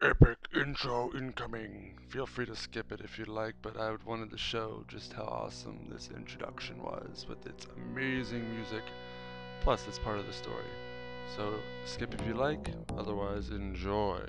Epic intro incoming. Feel free to skip it if you like, but I would wanted to show just how awesome this introduction was with its amazing music. Plus, it's part of the story. So skip if you like, otherwise enjoy.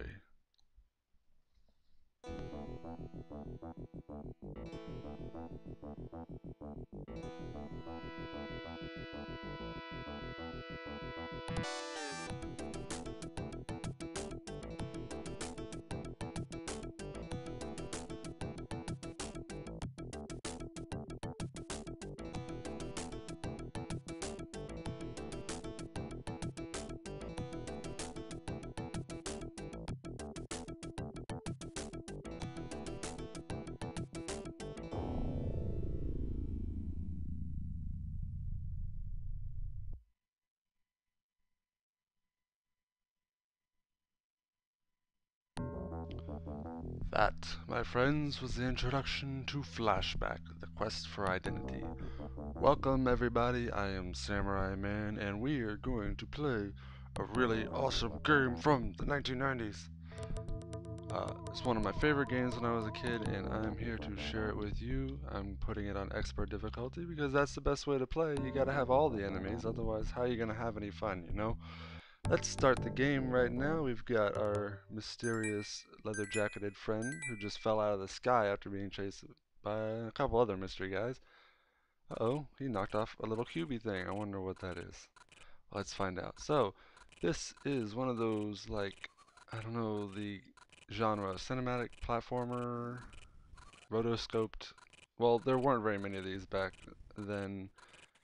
That, my friends, was the introduction to Flashback, the quest for identity. Welcome everybody, I am Samurai Man, and we are going to play a really awesome game from the 1990s. It's one of my favorite games when I was a kid, and I'm here to share it with you. I'm putting it on expert difficulty because that's the best way to play. You gotta have all the enemies, otherwise how are you gonna have any fun, you know? Let's start the game right now. We've got our mysterious leather-jacketed friend who just fell out of the sky after being chased by a couple other mystery guys. Uh-oh, he knocked off a little cubey thing. I wonder what that is. Let's find out. So, this is one of those, like, I don't know the genre, cinematic platformer, rotoscoped. Well, there weren't very many of these back then.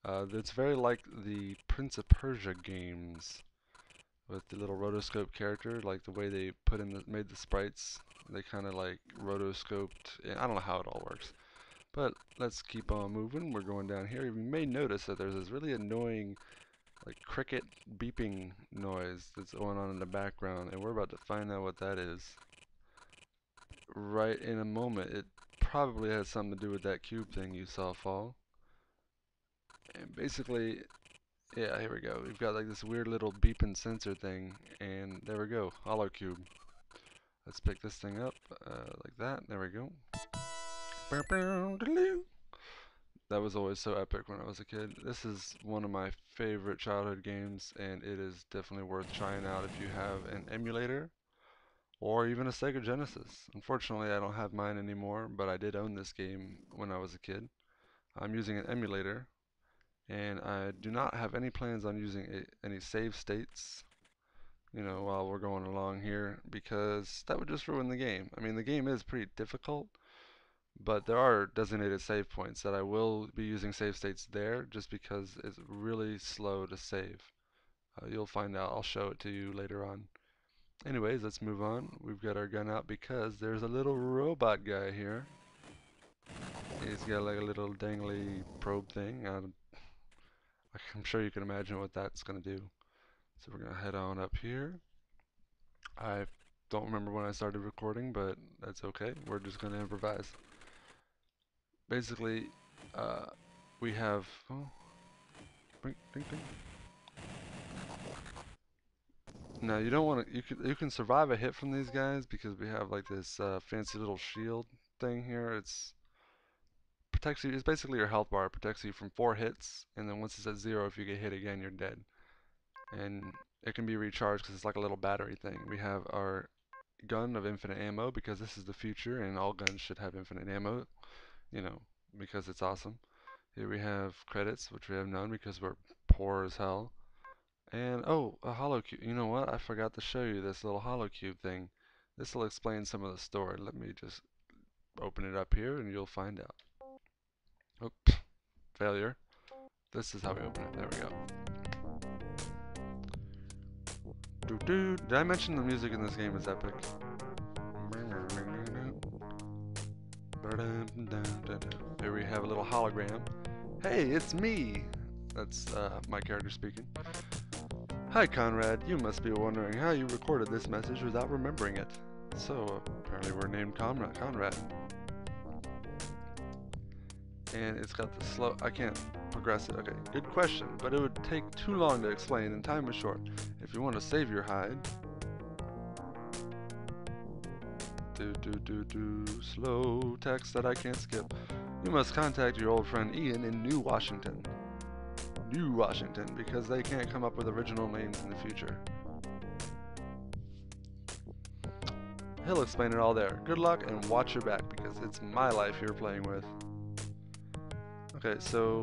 It's very like the Prince of Persia games with the little rotoscope character, like the way they made the sprites. They kind of like rotoscoped. I don't know how it all works. But let's keep on moving. We're going down here. You may notice that there's this really annoying like cricket beeping noise that's going on in the background, and we're about to find out what that is right in a moment. It probably has something to do with that cube thing you saw fall. And basically, yeah, here we go. We've got like this weird little beeping sensor thing, and there we go, hollow cube. Let's pick this thing up like that. There we go. That was always so epic when I was a kid. This is one of my favorite childhood games, and it is definitely worth trying out if you have an emulator or even a Sega Genesis. Unfortunately, I don't have mine anymore, but I did own this game when I was a kid. I'm using an emulator, and I do not have any plans on using any save states, you know, while we're going along here, because that would just ruin the game. I mean, the game is pretty difficult, but there are designated save points that I will be using save states there just because it's really slow to save. You'll find out. I'll show it to you later on. Anyways, let's move on. We've got our gun out because there's a little robot guy here. He's got like a little dangly probe thing. I'm sure you can imagine what that's going to do. So we're going to head on up here. I don't remember when I started recording, but that's okay. We're just going to improvise. Basically, we have... Oh, bing, bing, bing. Now you don't want to. You can survive a hit from these guys because we have like this fancy little shield thing here. It's protects you. It's basically your health bar. It protects you from 4 hits, and then once it's at 0, if you get hit again, you're dead. And it can be recharged because it's like a little battery thing. We have our gun of infinite ammo because this is the future, and all guns should have infinite ammo. You know, because it's awesome. Here we have credits, which we have none because we're poor as hell. And oh, a hollow cube. You know what? I forgot to show you this little hollow cube thing. This will explain some of the story. Let me just open it up here and you'll find out. Oh, failure. This is how we open it. There we go. Did I mention the music in this game is epic? Here we have a little hologram. Hey, it's me! That's my character speaking. Hi Conrad, you must be wondering how you recorded this message without remembering it. So, apparently we're named Conrad. And it's got the slow, I can't progress it. Okay, good question, but it would take too long to explain and time is short. If you want to save your hide, Slow text that I can't skip. You must contact your old friend Ian in New Washington. New Washington, because they can't come up with original names in the future. He'll explain it all there. Good luck and watch your back, because it's my life you're playing with. Okay, so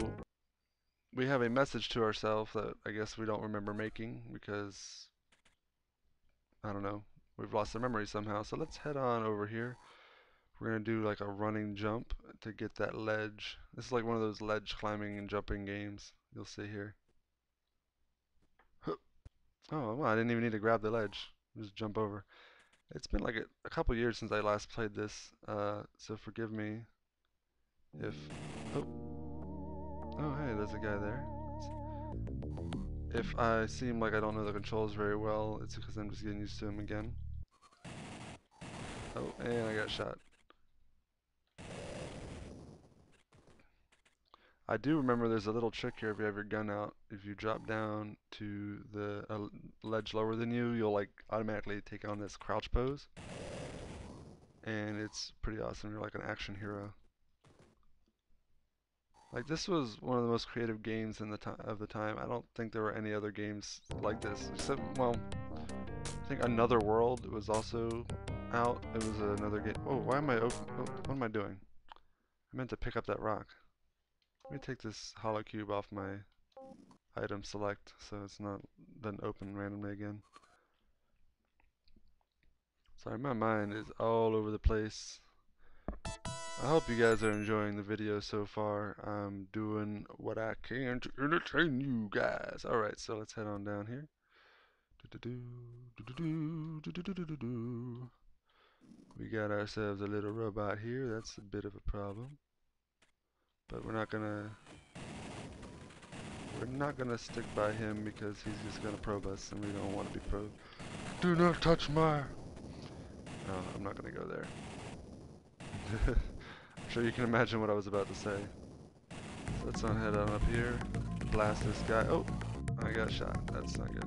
we have a message to ourselves that I guess we don't remember making because, I don't know, we've lost the memory somehow. So let's head on over here. We're going to do like a running jump to get that ledge. This is like one of those ledge climbing and jumping games you'll see here. Oh, well, I didn't even need to grab the ledge. Just jump over. It's been like a couple years since I last played this, so forgive me if... Oh, oh, hey, there's a guy there. If I seem like I don't know the controls very well, it's because I'm just getting used to them again. Oh, and I got shot. I do remember there's a little trick here if you have your gun out. If you drop down to the ledge lower than you, you'll like automatically take on this crouch pose. And it's pretty awesome. You're like an action hero. Like this was one of the most creative games in the time. I don't think there were any other games like this, except, well, I think Another World was also out. It was another game. Oh, why am I open? Oh, what am I doing? I meant to pick up that rock. Let me take this hollow cube off my item select so it's not doesn't open randomly again. Sorry, my mind is all over the place. I hope you guys are enjoying the video so far. I'm doing what I can to entertain you guys. Alright, so let's head on down here. We got ourselves a little robot here. That's a bit of a problem. But we're not gonna stick by him because he's just gonna probe us and we don't want to be probed. Do not touch my... No, I'm not gonna go there. I'm sure you can imagine what I was about to say. So let's head on up here, blast this guy. Oh, I got shot. That's not good.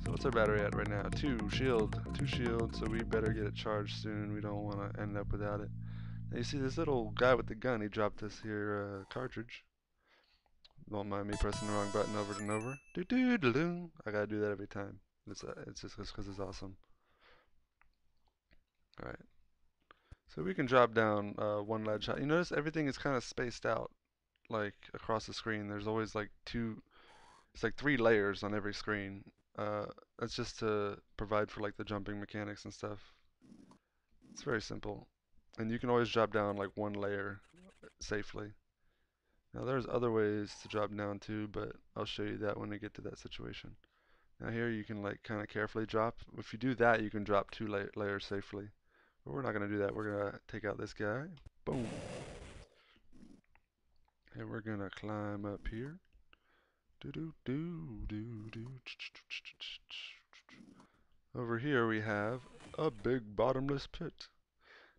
So what's our battery at right now? 2 shield, so we better get it charged soon. We don't want to end up without it. Now you see this little guy with the gun, he dropped this here cartridge. Don't mind me pressing the wrong button over and over. Do-do-do-do. I gotta do that every time. It's just because it's awesome. Alright. So we can drop down one ledge. You notice everything is kind of spaced out, like across the screen. There's always like it's like 3 layers on every screen. That's just to provide for like the jumping mechanics and stuff. It's very simple. And you can always drop down like 1 layer safely. Now there's other ways to drop down too, but I'll show you that when we get to that situation. Now here you can like kind of carefully drop. If you do that, you can drop 2 layers safely. But we're not going to do that. We're going to take out this guy. Boom. And we're going to climb up here. Over here we have a big bottomless pit.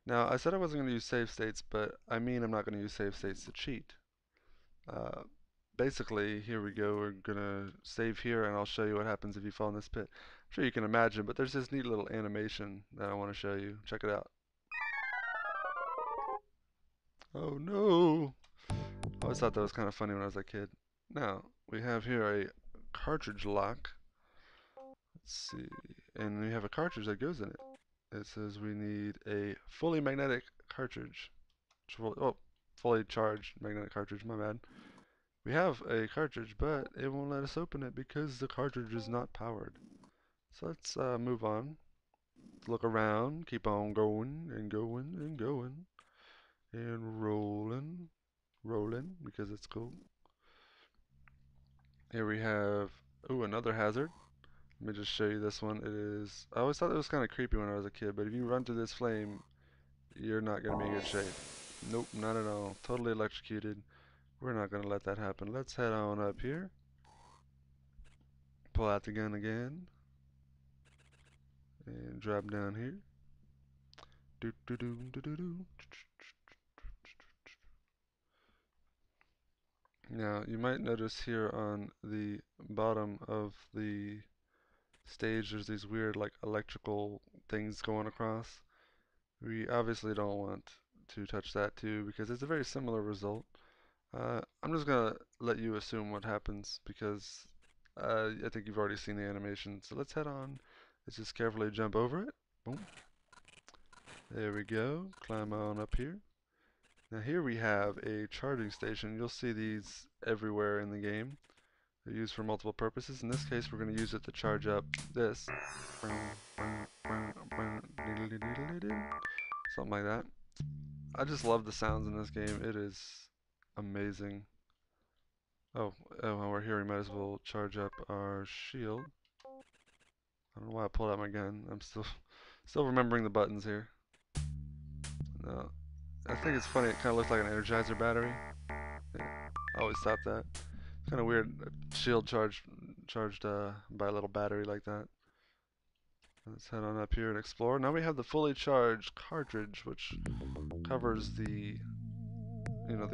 Now I said I wasn't going to use save states, but I mean I'm not going to use save states to cheat. Basically, here we go. We're going to save here and I'll show you what happens if you fall in this pit. I'm sure you can imagine, but there's this neat little animation that I want to show you. Check it out. Oh no! I always thought that was kind of funny when I was a kid. Now, we have here a cartridge lock. Let's see. And we have a cartridge that goes in it. It says we need a fully magnetic cartridge. Fully charged magnetic cartridge, my bad. We have a cartridge, but it won't let us open it because the cartridge is not powered. So let's move on. Look around, keep on going and going and going. And rolling, because it's cool. Here we have, ooh, another hazard. Let me just show you this one. It is, I always thought it was kind of creepy when I was a kid, but if you run through this flame, you're not going to be in good shape. Nope, not at all. Totally electrocuted. We're not going to let that happen. Let's head on up here. Pull out the gun again. And drop down here. Now, you might notice here on the bottom of the stage, there's these weird like electrical things going across. We obviously don't want to touch that too because it's a very similar result. I'm just gonna let you assume what happens because I think you've already seen the animation. So let's head on. Let's just carefully jump over it. Boom. There we go. Climb on up here. Now here we have a charging station. You'll see these everywhere in the game. They're used for multiple purposes. In this case, we're going to use it to charge up this. Something like that. I just love the sounds in this game. It is amazing. Oh, while we're here, we might as well charge up our shield. I don't know why I pulled out my gun. I'm still remembering the buttons here. No, I think it's funny. It kind of looks like an Energizer battery. I always thought that. It's kind of weird. Shield charged by a little battery like that. Let's head on up here and explore. Now we have the fully charged cartridge, which covers the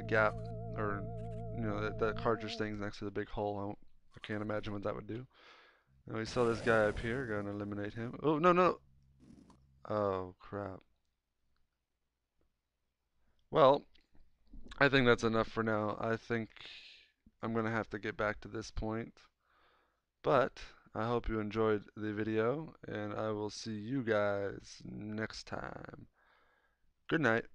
gap, or that cartridge thing's next to the big hole. I can't imagine what that would do. Now we saw this guy up here. Gonna eliminate him. Oh no no! Oh crap. Well, I think that's enough for now. I think I'm gonna have to get back to this point. But I hope you enjoyed the video, and I will see you guys next time. Good night.